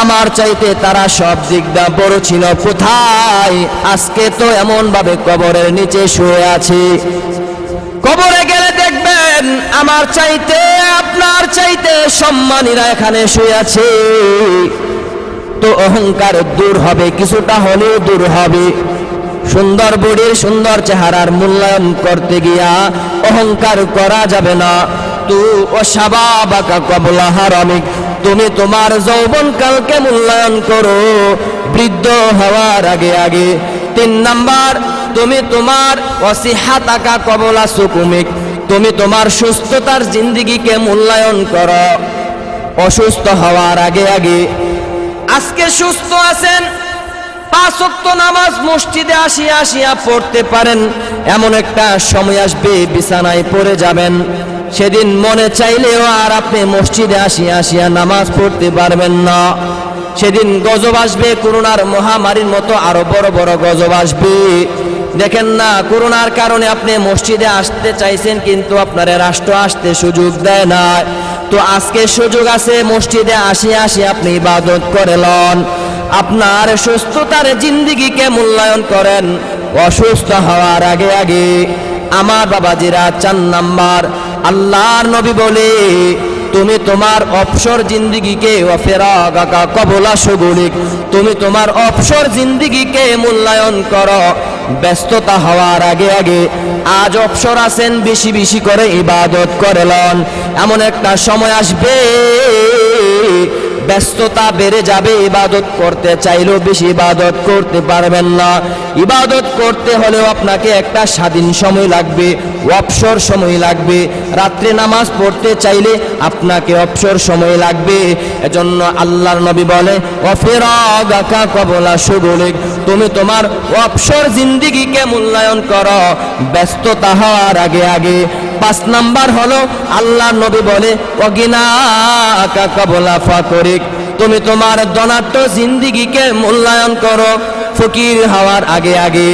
আমার চাইতে তারা সব দিক দা বড় ছিল। কোথায়? আজকে তো এমন ভাবে কবরের নিচে শুয়ে আছে। কবরে গেলে দেখবেন আমার চাইতে আপনার চাইতে সম্মানীরা এখানে শুয়ে আছে। তো অহংকার দূর হবে, কিছুটা হলেও দূর হবে। সুন্দর বডির সুন্দর চেহারার মূল্যায়ন করতে গিয়া অহংকার করা যাবে না। তু অশাবাবাকা ক্বাবলা হারামিক, তুমি তোমার যৌবনকালকে মূল্যায়ন করো বৃদ্ধ হওয়ার আগে আগে। 3 নাম্বার, তুমি তোমার অসিহাতাকা ক্বাবলা সুকুমিক, তুমি তোমার সুস্থতার জিন্দেগিকে মূল্যায়ন করো অসুস্থ হওয়ার আগে আগে। আজকে সুস্থ আছেন, 5 ওয়াক্ত নামাজ মসজিদে আসিয়া আসিয়া পড়তে পারেন, এমন একটা সময় আসবে বিছানায় পড়ে যাবেন, সেদিন মনে চাইলেও আর আপনি মসজিদে আসিয়া আসিয়া নামাজ পড়তে পারবেন না। সেদিন গজব আসবে, করোনার মহামারীর মতো আরো বড় বড় গজব আসবে। দেখেন না, করোনার কারণে আপনি মসজিদে আসতে চাইছেন, কিন্তু আপনার রাষ্ট্র আসতে সুযোগ দেয় না। তো আজকে সুযোগ আছে, মসজিদে আসি আপনি ইবাদত করে লন। আপনার সুস্থতার জিন্দেগিকে মূল্যায়ন করেন অসুস্থ হওয়ার আগে আগে। আমার বাবাজিরা, 4 নাম্বার, আল্লাহর নবী বলে তুমি তোমার অবসর জিন্দেগিকে ওয়াফিরাগাকা কবলা শুগুলিক, তুমি তোমার অবসর জিন্দেগিকে মূল্যায়ন করো ব্যস্ততা হওয়ার আগে আগে। আজ অবসর আছেন, বেশি বেশি করে ইবাদত করে লন। এমন একটা সময় আসবে ব্যস্ততা বেড়ে যাবে, ইবাদত করতে চাইলেও বেশি ইবাদত করতে পারবেন না। ইবাদত করতে হলেও আপনাকে একটা স্বাধীন সময় লাগবে, অবসর সময় লাগবে। রাত্রে নামাজ পড়তে চাইলে আপনাকে অবসর সময় লাগবে। এজন্য আল্লাহর নবী বলে ওয়াফিরাগাকা কবলা শুগুলিক, তুমি তোমার অবসর জিন্দেগিকে মূল্যায়ন করো ব্যস্ততা হওয়ার আগে আগে। 5 নাম্বার হলো আল্লাহর নবী বলে ওয়াগিনাকা কবলা ফাকরিক, তুমি তোমার ধনাঢ্য জিন্দেগিকে মূল্যায়ন করো ফকির হওয়ার আগে আগে।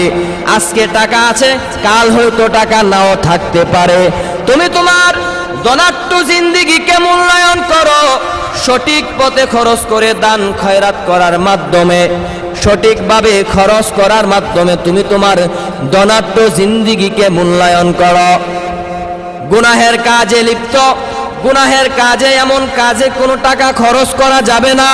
আজকে টাকা আছে, কাল হয়তো টাকা নাও থাকতে পারে। তুমি তোমার ধনাঢ্য জিন্দেগিকে মূল্যায়ন করো সঠিক পথে খরচ করে, দান খয়রাত করার মাধ্যমে, সঠিকভাবে খরচ করার মাধ্যমে তুমি তোমার ধনাঢ্য জিন্দেগিকে মূল্যায়ন করো। গুনাহের কাজে লিপ্ত, গুনাহের কাজে, এমন কাজে কোনো টাকা খরচ করা যাবে না।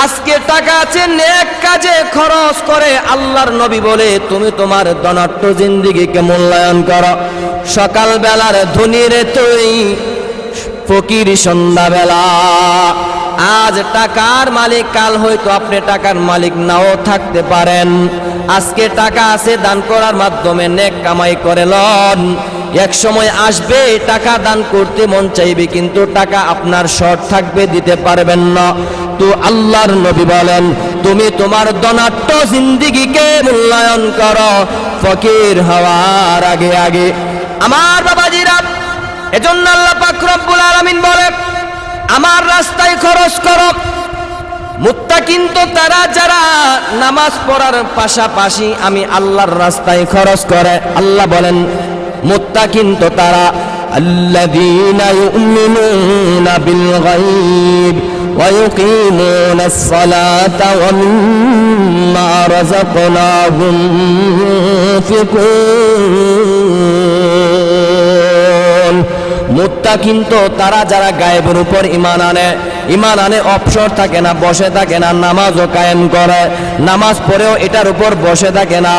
আজকে টাকা আছে, নেক কাজে খরচ করে। আল্লাহর নবী বলে তুমি তোমার ধনাঢ্য জিন্দেগিকে মূল্যায়ন করো। সকাল বেলার ধনীরে তুই ফকির সন্ধ্যাবেলা। আজ টাকার মালিক, কাল হয়তো আপনি টাকার মালিক নাও থাকতে পারেন। আজকে টাকা আছে, দান করার মাধ্যমে নেক কামাই করে লন। এক সময় আসবে টাকা দান করতে মন চাইবে, কিন্তু টাকা আপনার শর্ট থাকবে, দিতে পারবেন না। তো আল্লাহর নবী বলেন তুমি তোমার ধনাঢ্য জিন্দেগিকে মূল্যায়ন করো ফকির হওয়ার আগে আগে। আমার বাবাজিরা, এজন্য আল্লাহ পাক রব্বুল আলামিন বলে আমার রাস্তায় খরচ করো। মুত্তাকিন তো তারা যারা নামাজ পড়ার পাশাপাশি আমি আল্লাহর রাস্তায় খরচ করে। আল্লাহ বলেন মুত্তাকিন তো তারা আল্লাযীনা ইউমিনুনা বিল গায়ব ওয়া ইউকিমুনাস সালাতা ওয়া মিম্মা রাযাকনাহুম ইউনফিকুন। মুত্তাকিন তো তারা যারা গায়েবের উপর ঈমান আনে, অবসর থাকে না, বসে থাকে না, নামাজও কায়েম করে, নামাজ পড়েও এটার উপর বসে থাকে না।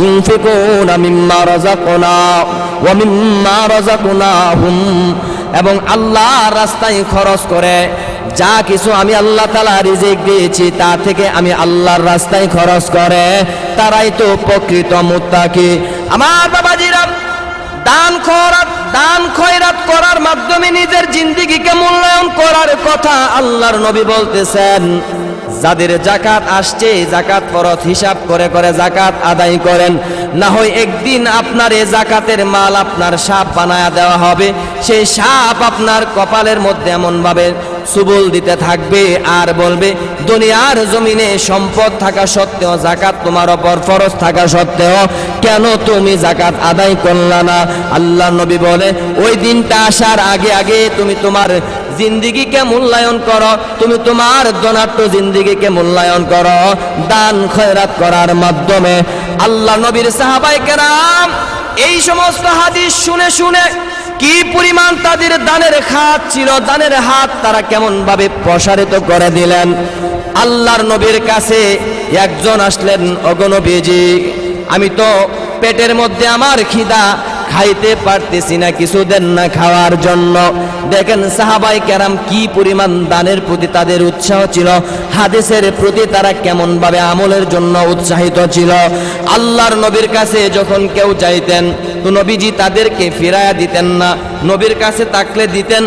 ইউনফিকুনা মিম্মা রাযাকনা ওয়া মিম্মা রাযাকনাহুম, এবং আল্লাহর রাস্তায় খরচ করে। যা কিছু আমি আল্লাহ তাআলা রিজিক দিয়েছি তা থেকে আমি আল্লাহর রাস্তায় খরচ করে, তারাই তো প্রকৃত মুত্তাকি। আমার বাবাজিরা, দান খয়রাত করার মাধ্যমে নিজের জিন্দেগিকে মূল্যায়ন করার কথা আল্লাহর নবী বলতেছেন। যাদের জাকাত আসছে, জাকাত ফরজ হিসাব করে করে জাকাত আদায় করেন, না হয় একদিন আপনার এই জাকাতের মাল আপনার সাপ বানায়া দেওয়া হবে। সেই সাপ আপনার কপালের মধ্যে এমন ভাবে সুবল দিতে থাকবে আর বলবে দুনিয়ার জমিনে সম্পদ থাকা সত্ত্বেও, জাকাত তোমার উপর ফরজ থাকা সত্ত্বেও কেন তুমি জাকাত আদায় করলা না। আল্লাহ নবী বলে ওই দিনটা আসার আগে আগে তুমি তোমার জিন্দেগিকে মূল্যায়ন করো, তুমি তোমার ধনাঢ্য জিন্দেগিকে মূল্যায়ন করো দান খয়রাত করার মাধ্যমে। আল্লাহ নবীর সাহাবায়ে কেরাম এই সমস্ত হাদিস শুনে শুনে কি পরিমাণ তাদের দানের হাত ছিল, দানের হাত তারা কেমন ভাবে প্রসারিত করে দিলেন। আল্লাহর নবীর কাছে একজন আসলেন, ওগো নবীজি, আমি তো পেটের মধ্যে আমার খিদা, খাইতে পারতেছি না, কিছু দেন না খাওয়ার জন্য। দেখেন সাহাবায়ে কেরাম কি পরিমাণ দানের প্রতি তাদের উৎসাহ ছিল, হাদিসের প্রতি তারা কেমন ভাবে আমলের জন্য উৎসাহিত ছিল। আল্লাহর নবীর কাছে যখন কেউ যাইতেন তো নবীজি তাদেরকে ফিরায়া দিতেন না, নবীর কাছে থাকলে দিতেন,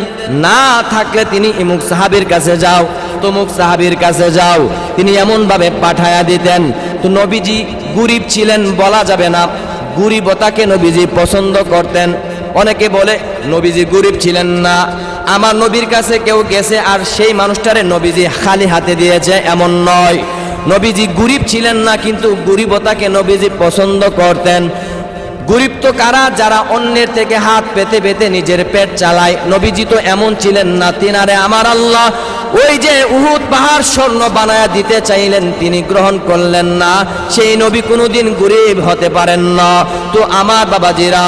না থাকলে তিনি ইমুক সাহাবীর কাছে যাও, তমুক সাহাবীর কাছে যাও, তিনি এমন ভাবে পাঠায়া দিতেন। তো নবীজি গরিব ছিলেন বলা যাবে না, গরিবতাকে নবীজি পছন্দ করতেন। অনেকে বলে নবীজি গরিব ছিলেন না, আমার নবীর কাছে কেউ গেছে আর সেই মানুষটারে নবীজি খালি হাতে দিয়েছে এমন নয়। নবীজি গরিব ছিলেন না, কিন্তু গরিবতাকে নবীজি পছন্দ করতেন। গরিব তো কারা? যারা অন্যের থেকে হাত পেতে পেতে নিজের পেট চালায়। নবীজি তো এমন ছিলেন না। তিনারে আমার আল্লাহ ওই যে উহুদ পাহাড় স্বর্ণ বানায়া দিতে চাইলেন, তিনি গ্রহণ করলেন না। সেই নবী কোনোদিন গরিব হতে পারেন না। তো আমার বাবাজিরা,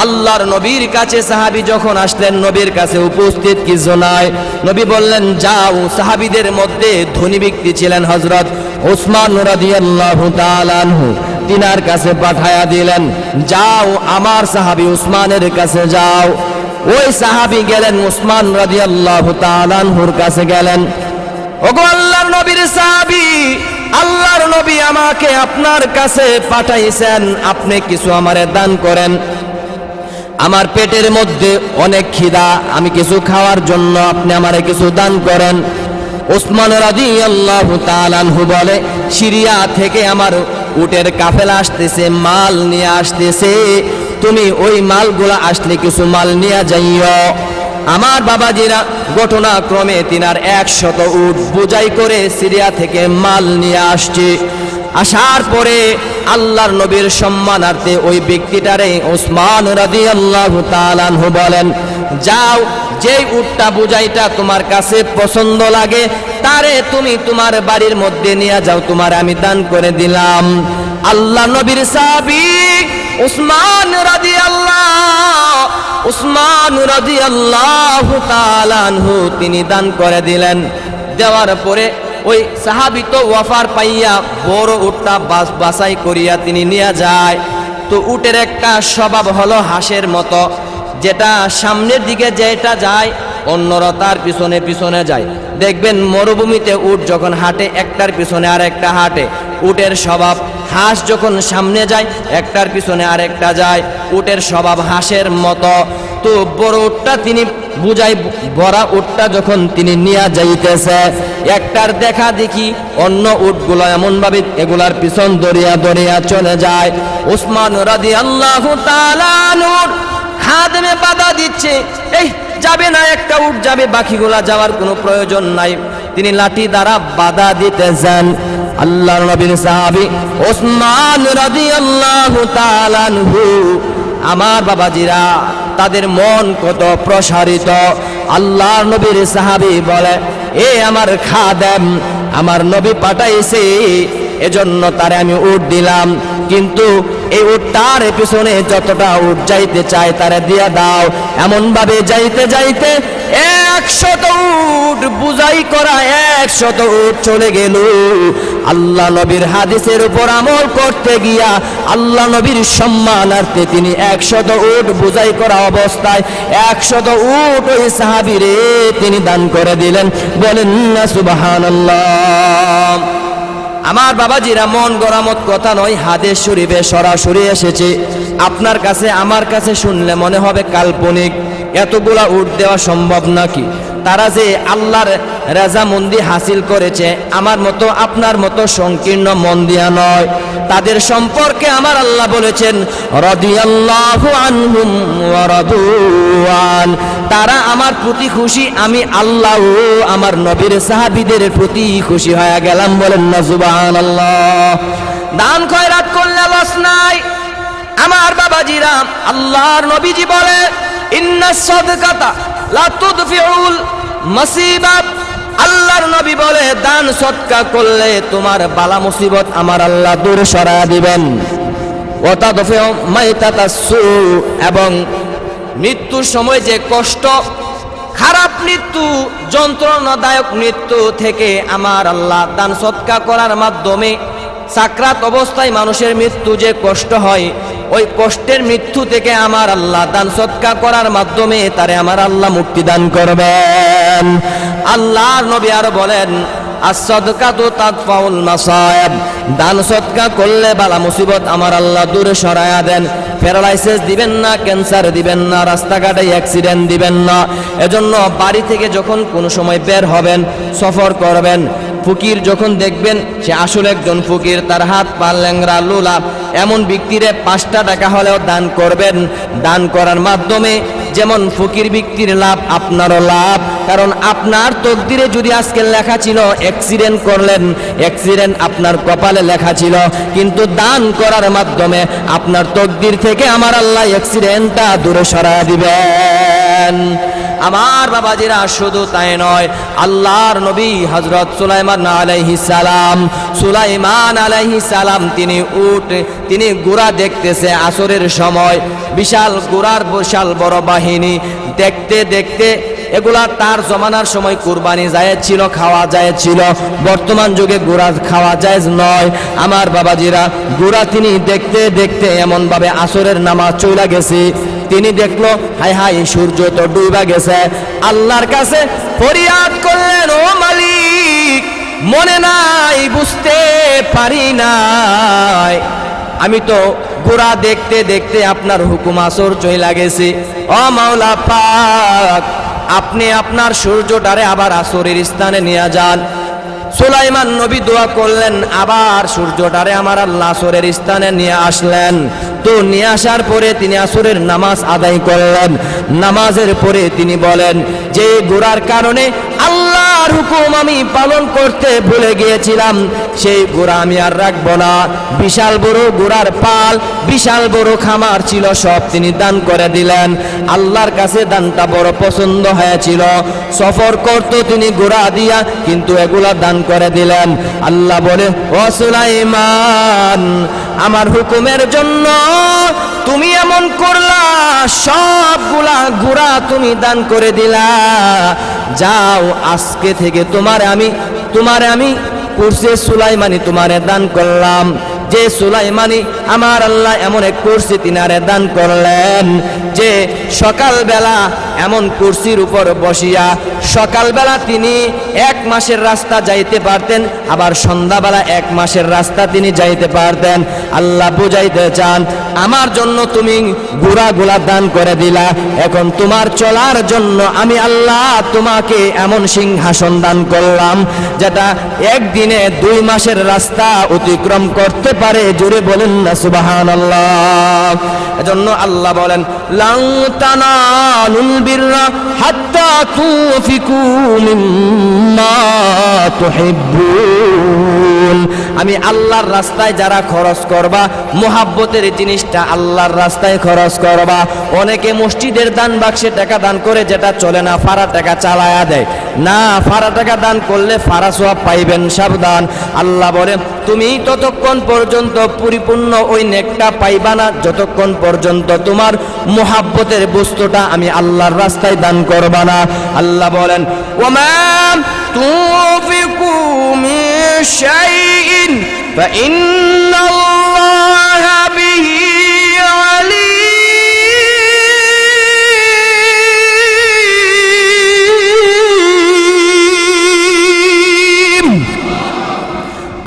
আল্লাহর নবীর কাছে সাহাবী যখন আসলেন, নবীর কাছে উপস্থিত কিছু নাই। নবী বললেন যাও। সাহাবীদের মধ্যে ধনী ব্যক্তি ছিলেন হযরত উসমান রাদিয়াল্লাহু তাআলা আনহু, তিনার কাছে পাঠায়া দিলেন, যাও আমার সাহাবী উসমানের কাছে যাও। ওই সাহাবী গেলেন, উসমান রাদিয়াল্লাহু তাআলা আনহুর কাছে গেলেন। ওগো আল্লাহর নবীর সাহাবী, আল্লাহর নবী আমাকে আপনার কাছে পাঠাইছেন, আপনি কিছু আমারে দান করেন। আমার পেটের মধ্যে অনেক খিদা, আমি কিছু খাওয়ার জন্য আপনি আমারে কিছু দান করেন। উসমান রাদিয়াল্লাহু তাআলা আনহু বলে, সিরিয়া থেকে আমার উটের কাফেলা আসতেছে, মাল নিয়ে আসতেছে, তুমি ওই মালগুলা আসলে কিছু মাল নিয়ে যাইও। আমার বাবাজিরা, ঘটনাক্রমে তিনার 100 উট বোঝাই করে সিরিয়া থেকে মাল নিয়ে আসছে। আসার পরে আল্লাহর নবীর সম্মানার্থে ওই ব্যক্তিটারে উসমান রাদিয়াল্লাহু তাআলা আনহু বলেন, যাও, যেই উটটা বোঝাইটা তোমার কাছে পছন্দ লাগে তারে তুমি তোমার বাড়ির মধ্যে নিয়ে যাও, তোমার আমি দান করে দিলাম। আল্লাহ নবীর সাহাবী উসমান রাদিয়াল্লাহু তাআলা আনহু তিনি দান করে দিলেন। দেওয়ার পরে ওই সাহাবী তো ওয়াফার পাইয়া বড় উটটা বাছাই করিয়া তিনি নিয়ে যায়। তো উটের একটা স্বভাব হলো হাঁসের মতো, যেটা সামনের দিকে যেটা যায় অন্যরা তার পিছনে পিছনে যায়। দেখবেন মরুভূমিতে উট যখন হাঁটে একটার পিছনে আর একটা হাঁটে। উটের স্বভাব, হাঁস যখন সামনে যায় একটার পিছনে আরেকটা যায়। উটের স্বভাব হাঁসের মতো। তো বড় উটটা তিনি বুঝাই, বড়া উটটা যখন তিনি নিয়ে যাইতেছে, একটার দেখা দেখি অন্য উটগুলো এমন ভাবে এগুলার পিছন দরিয়া দরিয়া চলে যায়। উসমান রাদিয়াল্লাহু তাআলা আনহুর খাদেমে বাধা দিচ্ছে, এই যাবে না, একটা উট যাবে, বাকিগুলা যাওয়ার কোনো প্রয়োজন নাই। তিনি লাঠি দ্বারা বাধা দিতেছেন। আল্লাহর নবীর সাহাবী উসমান রাদিয়াল্লাহু তাআলা আনহু, আমার বাবাজিরা, তাদের মন কত প্রসারিত। আল্লাহর নবীর সাহাবী বলে, এ আমার খাদেম, আমার নবী পাঠাইছে, এজন্য তারে আমি উট দিলাম, কিন্তু এই উটটার পিছনে যতটা উট যাইতে চায় তারে দিয়া দাও। এমন ভাবে যাইতে যাইতে 100 উট বুঝাই করা 100 উট চলে গেল। আল্লাহ নবীর হাদিসের উপর আমল করতে গিয়া আল্লাহ নবীর সম্মানার্থে তিনি 100 উট বুঝাই করা অবস্থায় 100 উট ওই সাহাবীরে তিনি দান করে দিলেন। বলেন না সুবহানাল্লাহ। আমার বাবাজিরা, মন গড়ামত কথা নয়, হাদিস শরীফে সরাসরি এসেছে। আপনার কাছে আমার কাছে শুনলে মনে হবে কাল্পনিক। এতগুলা উট দেওয়া সম্ভব নাকি? তারা যে আল্লাহর রাজামন্দি হাসিল করেছে, আমার মতো আপনার মতো সংকীর্ণ মন দিয়া নয়। তাদের সম্পর্কে আমার আল্লাহ বলেছেন, রাদিয়াল্লাহু আনহুম ওয়া রাদু আন, তারা আমার প্রতি খুশি, আমি আল্লাহ আমার নবীর সাহাবীদের প্রতি খুশি হয়ে গেলাম। বলেন না সুবহানাল্লাহ। দান খয়রাত করলে লস নাই। আমার বাবাজিরা, আল্লাহর নবীজি বলে, ইন্নাস সাদকাতা লা তুদফিউল মুসিবাত। আল্লাহর নবী বলে, দান সদকা করলে তোমার বালা মুসিবত আমার আল্লাহ দূর সরায়া দিবেন। ওয়া তাদফিউ মাইতাতাস সু, এবং মৃত্যুর সময় যে কষ্ট, খারাপ মৃত্যু, যন্ত্রণাদায়ক মৃত্যু থেকে আমার আল্লাহ দান সদকা করার মাধ্যমে, সাকরাত অবস্থায় মানুষের মৃত্যু যে কষ্ট হয়, ওই কষ্টের মৃত্যু থেকে আমার আল্লাহ দান সদকা করার মাধ্যমে তারে আমার আল্লাহ মুক্তি দান করবেন। আল্লাহর নবী আরো বলেন, as-sadaqatu tadfa'ul masa'ib, দান সদকা করলে বালা মুসিবত আমার আল্লাহ দূরে সরায়া দেন। প্যারালাইসিস দিবেন না, ক্যান্সার দিবেন না, রাস্তাঘাটে অ্যাক্সিডেন্ট দিবেন না। এজন্য বাড়ি থেকে যখন কোনো সময় বের হবেন, সফর করবেন, ফকির যখন দেখবেন সে আসলে একজন ফকির, তার হাত পা ল্যাংরা লুলা, এমন ব্যক্তিরে 5টা টাকা হলেও দান করবেন। দান করার মাধ্যমে যেমন ফকির ব্যক্তির লাভ আপনারও লাভ, কারণ আপনার তকদিরে যদি আজকে লেখা ছিল অ্যাক্সিডেন্ট করলেন, অ্যাক্সিডেন্ট আপনার কপালে লেখা ছিল, কিন্তু দান করার মাধ্যমে আপনার তকদির থেকে আমার আল্লাহ অ্যাক্সিডেন্টটা দূরে সরায় দিবেন। আমার বাবাজিরা শুধু তাই নয়, আল্লাহর নবী হযরত সুলাইমান আলাইহিস সালাম তিনি ঘোড়া দেখতেছে আসরের সময়, বিশাল ঘোড়ার বিশাল বড় বাহিনী। দেখতে দেখতে এগুলা তার জমানার সময় কুরবানি জায়েজ ছিল, খাওয়া জায়েজ ছিল, বর্তমান যুগে ঘোড়া খাওয়া জায়েজ নয়। আমার বাবাজিরা ঘোড়া তিনি দেখতে দেখতে এমন ভাবে আসরের নামাজ চইলা গেছে, তিনি দেখলো হায় হায় সূর্য তো ডুবা গেছে। আল্লাহর কাছে ফরিয়াদ করলেন, ও মালিক, মনে নাই, বুঝতে পারি নাই, আমি তো ঘোড়া দেখতে দেখতে আপনার হুকুম আসর চইলা গেছি। ও মাওলা পাক, আপনি আপনার সূর্যটারে আবার আসরের স্থানে নিয়ে যান। সুলাইমান নবী দোয়া করলেন, আবার সূর্যটারে আমার আল্লাহ আসরের স্থানে নিয়ে আসলেন। তো নিয়ে আসার পরে তিনি আসরের নামাজ আদায় করলেন। নামাজের পরে তিনি বলেন যে ঘোড়ার কারণে আল্লাহর হুকুম আমি পালন করতে ভুলে গিয়েছিলাম, সেই ঘোড়া আমি আর রাখবো না। বিশাল বড় ঘোড়ার পাল, বিশাল বড় খামার ছিল, সব তিনি দান করে দিলেন। আল্লাহর কাছে দানটা বড় পছন্দ হয়েছিল। সফর করতো তিনি ঘোড়া দিয়া, কিন্তু এগুলা দান করে দিলেন। আল্লাহ বলে, ও সুলাইমান, আমার হুকুমের জন্য তুমি এমন করলা, সবগুলা ঘোড়া তুমি দান করে দিলা। যাও, আজকে থেকে তোমারে আমি কুরসি সুলাইমানি তোমারে দান করলাম। যে সুলাইমানি আমার আল্লাহ এমন এক কুরসি তিনারে দান করলেন যে সকালবেলা এমন কুরসির উপর বসিয়া সকালবেলা তিনি 1 মাসের রাস্তা যাইতে পারতেন, আবার সন্ধ্যাবেলা 1 মাসের রাস্তা তিনি যাইতে পারতেন। আল্লাহ বুঝাইতে চান, আমার জন্য তুমি ঘোড়াগুলা দান করে দিলা, এখন তোমার চলার জন্য আমি আল্লাহ তোমাকে এমন সিংহাসন দান করলাম যেটা একদিনে 2 মাসের রাস্তা অতিক্রম করতে পারে। জোরে বলেন না সুবহানাল্লাহ। এজন্য আল্লাহ বলেন, লান তানালুল বিররা হাত্তা তুনফিকু মিম্মা তুহিব্বুন। আমি আল্লাহর রাস্তায় যারা খরচ করবা, মুহাব্বতের জিনিসটা আল্লাহর রাস্তায় খরচ করবা। অনেকে মসজিদের দান বাক্সে টাকা দান করে, যেটা চলে না, ফারা টাকা চালায়া দেয়। না, ফারা টাকা দান করলে ফারা সওয়াব পাইবেন, সাবধান। আল্লাহ বলে, তুমি ততক্ষণ পর্যন্ত পরিপূর্ণ ওই নেকটা পাইবা না যতক্ষণ পর্যন্ত তোমার মুহাব্বতের বস্তুটা আমি আল্লাহর রাস্তায় দান করবা না। আল্লাহ বলেন, ওমা তুনফিকু মিন শাইইন ফাইন্নাল্লাহা বিহি আলীম।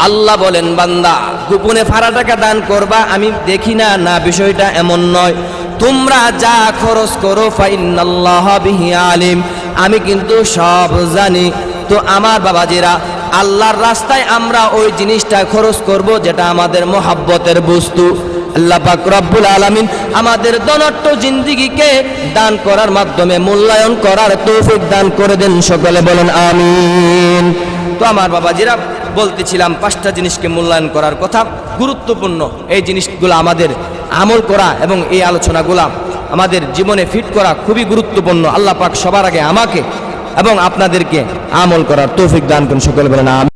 আল্লাহ বলেন, বান্দা, গোপনে ফারা টাকা দান করবা, আমি দেখি না, না, বিষয়টা এমন নয়। তোমরা যা খরচ করো ফাইন্নাল্লাহা বিহি আলিম, আমি কিন্তু সব জানি। তো আমার বাবাজিরা, আল্লাহর রাস্তায় আমরা ওই জিনিসটা খরচ করব যেটা আমাদের মুহাব্বতের বস্তু। আল্লাহ পাক রব্বুল আলামিন আমাদের দনট্ট জিন্দেগিকে দান করার মাধ্যমে মূল্যায়ন করার তৌফিক দান করে দেন। সকলে বলেন আমিন। তো আমার বাবাজিরা, বলতেছিলাম 5টা জিনিসকে মূল্যায়ন করার কথা, গুরুত্বপূর্ণ এই জিনিসগুলো আমাদের আমল করা এবং এই আলোচনাগুলা আমাদের জীবনে ফিট করা খুবই গুরুত্বপূর্ণ। আল্লাহ পাক সবার আগে আমাকে এবং আপনাদেরকে আমল করার তৌফিক দান করুন। সকলে বলেন আমিন।